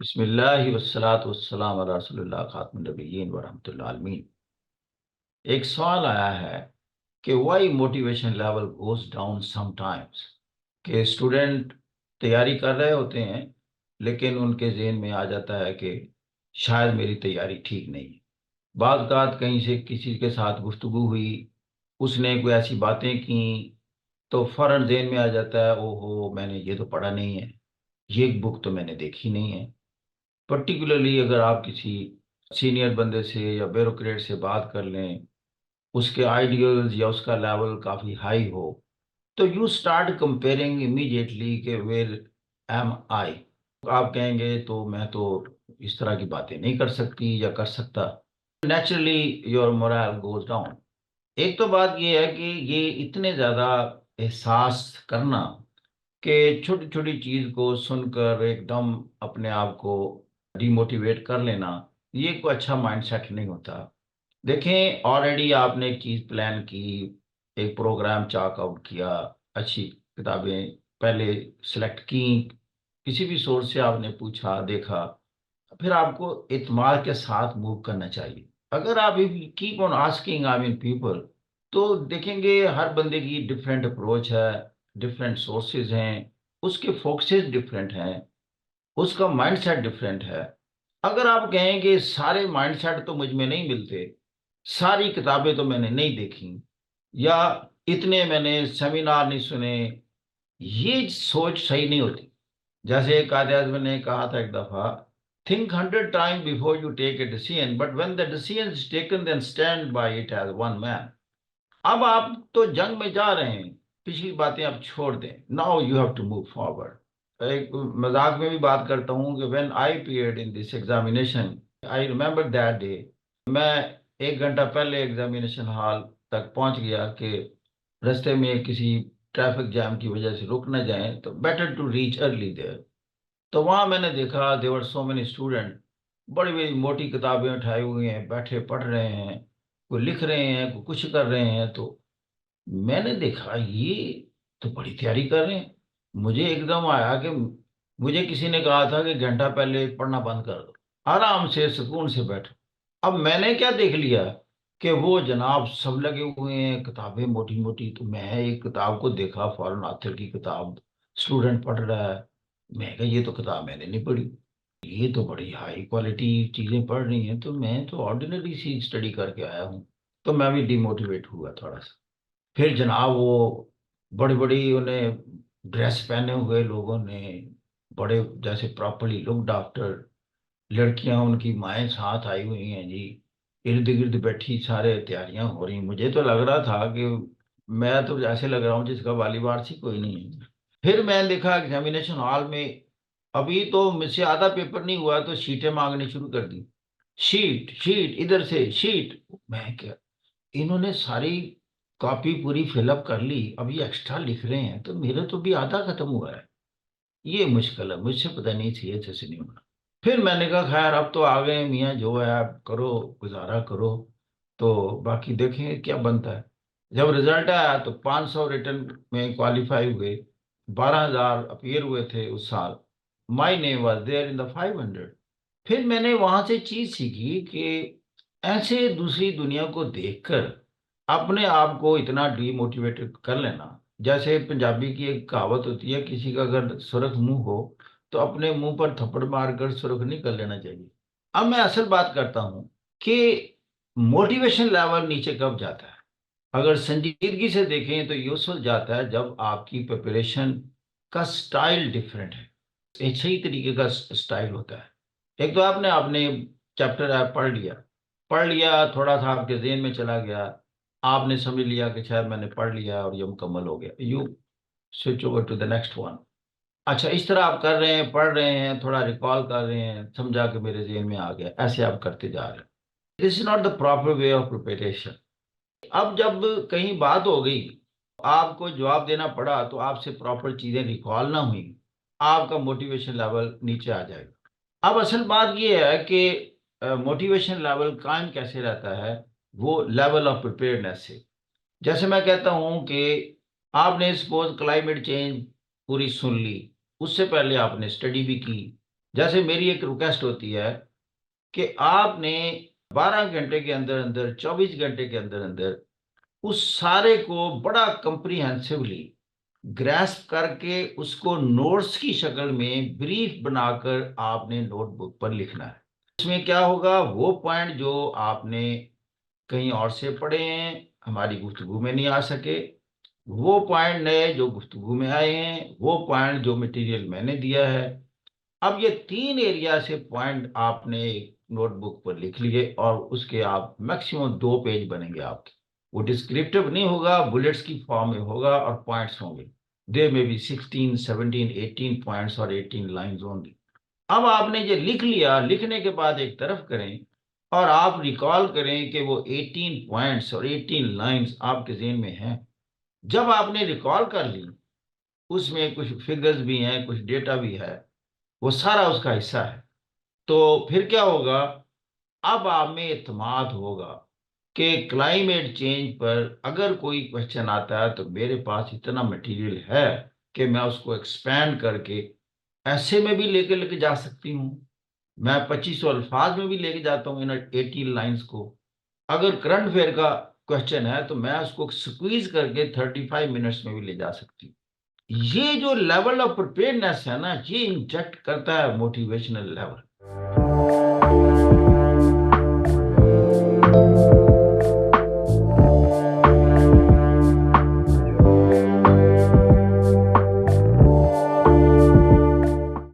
بسم اللہ والصلاۃ والسلام علی رسول اللہ خاتم النبیین ورحمۃ اللہ عالمین۔ ایک سوال آیا ہے کہ why motivation level goes down sometimes, کہ اسٹوڈنٹ تیاری کر رہے ہوتے ہیں لیکن ان کے ذہن میں آ جاتا ہے کہ شاید میری تیاری ٹھیک نہیں ہے۔ بعض اوقات کہیں سے کسی کے ساتھ گفتگو ہوئی، اس نے کوئی ایسی باتیں کی تو فوراً ذہن میں آ جاتا ہے او ہو میں نے یہ تو پڑھا نہیں ہے، یہ بک تو میں نے دیکھی نہیں ہے۔ پرٹیکولرلی اگر آپ کسی سینئر بندے سے یا بیوروکریٹ سے بات کر لیں، اس کے آئیڈیالز یا اس کا لیول کافی ہائی ہو تو یو اسٹارٹ کمپیئرنگ امیڈیٹلی کہ ویئر ایم آئی، آپ کہیں گے تو میں تو اس طرح کی باتیں نہیں کر سکتی یا کر سکتا، naturally your morale goes down. ایک تو بات یہ ہے کہ یہ اتنے زیادہ احساس کرنا کہ چھوٹی چھوٹی چیز کو سن کر ایک دم اپنے آپ کو ڈی موٹیویٹ کر لینا، یہ کوئی اچھا مائنڈ سیٹ نہیں ہوتا۔ دیکھیں آلریڈی آپ نے ایک چیز پلان کی، ایک پروگرام چاک آؤٹ کیا، اچھی کتابیں پہلے سلیکٹ کی، کسی بھی سورس سے آپ نے پوچھا دیکھا، پھر آپ کو اعتماد کے ساتھ موو کرنا چاہیے۔ اگر آپ کیپ آن آسکنگ پیپل تو دیکھیں گے ہر بندے کی ڈفرینٹ اپروچ ہے، ڈفرینٹ سورسز ہیں، اس کے فوکسز ڈفرینٹ ہیں، اس کا مائنڈ سیٹ ڈفرینٹ ہے۔ اگر آپ کہیں کہ سارے مائنڈ سیٹ تو مجھ میں نہیں ملتے، ساری کتابیں تو میں نے نہیں دیکھی، یا اتنے میں نے سیمینار نہیں سنے، یہ سوچ صحیح نہیں ہوتی۔ جیسے ایک قائد اعظم نے کہا تھا ایک دفعہ، think 100 times before you take a decision, but when the decision is taken, then stand by it as one man۔ اب آپ تو جنگ میں جا رہے ہیں، پچھلی باتیں آپ چھوڑ دیں، now you have to move forward. ایک مذاق میں بھی بات کرتا ہوں کہ when I appeared in this examination, I remember that day، میں 1 گھنٹہ پہلے ایگزامینیشن ہال تک پہنچ گیا کہ رستے میں کسی ٹریفک جام کی وجہ سے رک نہ جائیں، تو بیٹر ٹو ریچ ارلی دیر۔ تو وہاں میں نے دیکھا دیور سو مینی اسٹوڈنٹ بڑی بڑی موٹی کتابیں اٹھائے ہوئے ہیں، بیٹھے پڑھ رہے ہیں، کوئی لکھ رہے ہیں، کوئی کچھ کر رہے ہیں۔ تو میں نے دیکھا یہ تو بڑی تیاری کر رہے ہیں۔ مجھے ایک دم آیا کہ مجھے کسی نے کہا تھا کہ گھنٹہ پہلے پڑھنا بند کر دو، آرام سے سکون سے بیٹھو۔ اب میں نے کیا دیکھ لیا کہ وہ جناب سب لگے ہوئے ہیں کتابیں موٹی موٹی، تو میں ایک کتاب کو دیکھا، فارن آتھر کی کتاب، اسٹوڈنٹ پڑھ رہا ہے، میں کہا یہ تو کتاب میں نے نہیں پڑھی، یہ تو بڑی ہائی کوالٹی چیزیں پڑھ رہی ہیں، تو میں تو آرڈینری سی اسٹڈی کر کے آیا ہوں۔ تو میں بھی ڈی موٹیویٹ ہوا تھوڑا سا۔ پھر جناب وہ بڑی بڑی انہیں ڈریس پہنے ہوئے لوگوں نے، بڑے جیسے پراپرلی لکڈ آفٹر، لڑکیاں ان کی مائیں ساتھ آئی ہوئی ہیں جی، ارد گرد بیٹھی، سارے تیاریاں ہو رہی ہیں۔ مجھے تو لگ رہا تھا کہ میں تو ایسے لگ رہا ہوں جس کا والی وارسی کوئی نہیں ہے۔ پھر میں نے دیکھا ایگزامینیشن ہال میں، ابھی تو مجھ سے آدھا پیپر نہیں ہوا تو شیٹیں مانگنی شروع کر دی، شیٹ شیٹ ادھر سے شیٹ۔ میں کیا، انہوں نے ساری کاپی پوری فل اپ کر لی، اب یہ ایکسٹرا لکھ رہے ہیں، تو میرا تو بھی آدھا ختم ہوا ہے۔ یہ مشکل ہے، مجھ سے پتہ نہیں تھی ایسے سے نہیں ہونا۔ پھر میں نے کہا خیر اب تو آ گئے میاں، جو ہے آپ کرو، گزارا کرو، تو باقی دیکھیں کیا بنتا ہے۔ جب رزلٹ آیا تو 500 ریٹن میں کوالیفائی ہوئے، 12,000 اپیئر ہوئے تھے اس سال، مائی نیم واز دیئر ان دا 500۔ پھر میں نے وہاں سے چیز سیکھی کہ ایسے دوسری دنیا کو دیکھ کر اپنے آپ کو اتنا ڈی موٹیویٹڈ کر لینا، جیسے پنجابی کی ایک کہاوت ہوتی ہے، کسی کا اگر سرخ منہ ہو تو اپنے منہ پر تھپڑ مار کر سرخ نہیں کر لینا چاہیے۔ اب میں اصل بات کرتا ہوں کہ موٹیویشن لیول نیچے کب جاتا ہے۔ اگر سنجیدگی سے دیکھیں تو یہ اس وقت جاتا ہے جب آپ کی پریپریشن کا سٹائل ڈیفرنٹ ہے، ایک صحیح طریقے کا سٹائل ہوتا ہے۔ ایک تو آپ نے چیپٹر پڑھ لیا تھوڑا سا آپ کے ذہن میں چلا گیا، آپ نے سمجھ لیا کہ شاید میں نے پڑھ لیا اور یہ مکمل ہو گیا، you switch over to the next one. اچھا اس طرح آپ کر رہے ہیں، پڑھ رہے ہیں، تھوڑا ریکال کر رہے ہیں، سمجھا کہ میرے ذہن میں آ گیا، ایسے آپ کرتے جا رہے ہیں۔ This is not the proper way of preparation. اب جب کہیں بات ہو گئی، آپ کو جواب دینا پڑا، تو آپ سے پراپر چیزیں ریکال نہ ہوئی، آپ کا موٹیویشن لیول نیچے آ جائے گا۔ اب اصل بات یہ ہے کہ موٹیویشن لیول قائم کیسے رہتا ہے، وہ لیول آف پریپیئرنیس سے۔ جیسے میں کہتا ہوں کہ آپ نے سپوز کلائمیٹ چینج پوری سن لی، اس سے پہلے آپ نے اسٹڈی بھی کی، جیسے میری ایک ریکویسٹ ہوتی ہے کہ آپ نے 12 گھنٹے کے اندر اندر 24 گھنٹے کے اندر اندر اس سارے کو بڑا کمپریہنسولی گریسپ کر کے اس کو نوٹس کی شکل میں بریف بنا کر آپ نے نوٹ بک پر لکھنا ہے۔ اس میں کیا ہوگا، وہ پوائنٹ جو آپ نے کہیں اور سے پڑھے ہیں، ہماری گفتگو میں نہیں آ سکے، وہ پوائنٹ نئے جو گفتگو میں آئے ہیں، وہ پوائنٹ جو مٹیریل میں نے دیا ہے۔ اب یہ 3 ایریا سے پوائنٹ آپ نے ایک نوٹ بک پر لکھ لیے اور اس کے آپ میکسیمم 2 پیج بنیں گے آپ کے۔ وہ ڈسکرپٹیو نہیں ہوگا، بلٹس کی فارم میں ہوگا اور پوائنٹس ہوں گے۔ دیر میں بھی 16 17 18 پوائنٹس اور 18 لائنز ہوں گی۔ اب آپ نے یہ لکھ لیا، لکھنے کے بعد ایک طرف کریں اور آپ ریکال کریں کہ وہ 18 پوائنٹس اور 18 لائنز آپ کے ذہن میں ہیں۔ جب آپ نے ریکال کر لی، اس میں کچھ فگرز بھی ہیں، کچھ ڈیٹا بھی ہے، وہ سارا اس کا حصہ ہے، تو پھر کیا ہوگا، اب آپ میں اعتماد ہوگا کہ کلائمیٹ چینج پر اگر کوئی کوشچن آتا ہے تو میرے پاس اتنا مٹیریل ہے کہ میں اس کو ایکسپینڈ کر کے ایسے میں بھی لے کے جا سکتی ہوں۔ میں 2500 الفاظ میں بھی لے کے جاتا ہوں ان 18 لائنز کو۔ اگر کرنٹ افیئر کا کوشچن ہے تو میں اس کو سکویز کر کے 35 منٹس میں بھی لے جا سکتی ہوں۔ یہ جو لیول آف پریپیئرنیس ہے نا، یہ انجیکٹ کرتا ہے موٹیویشنل لیول۔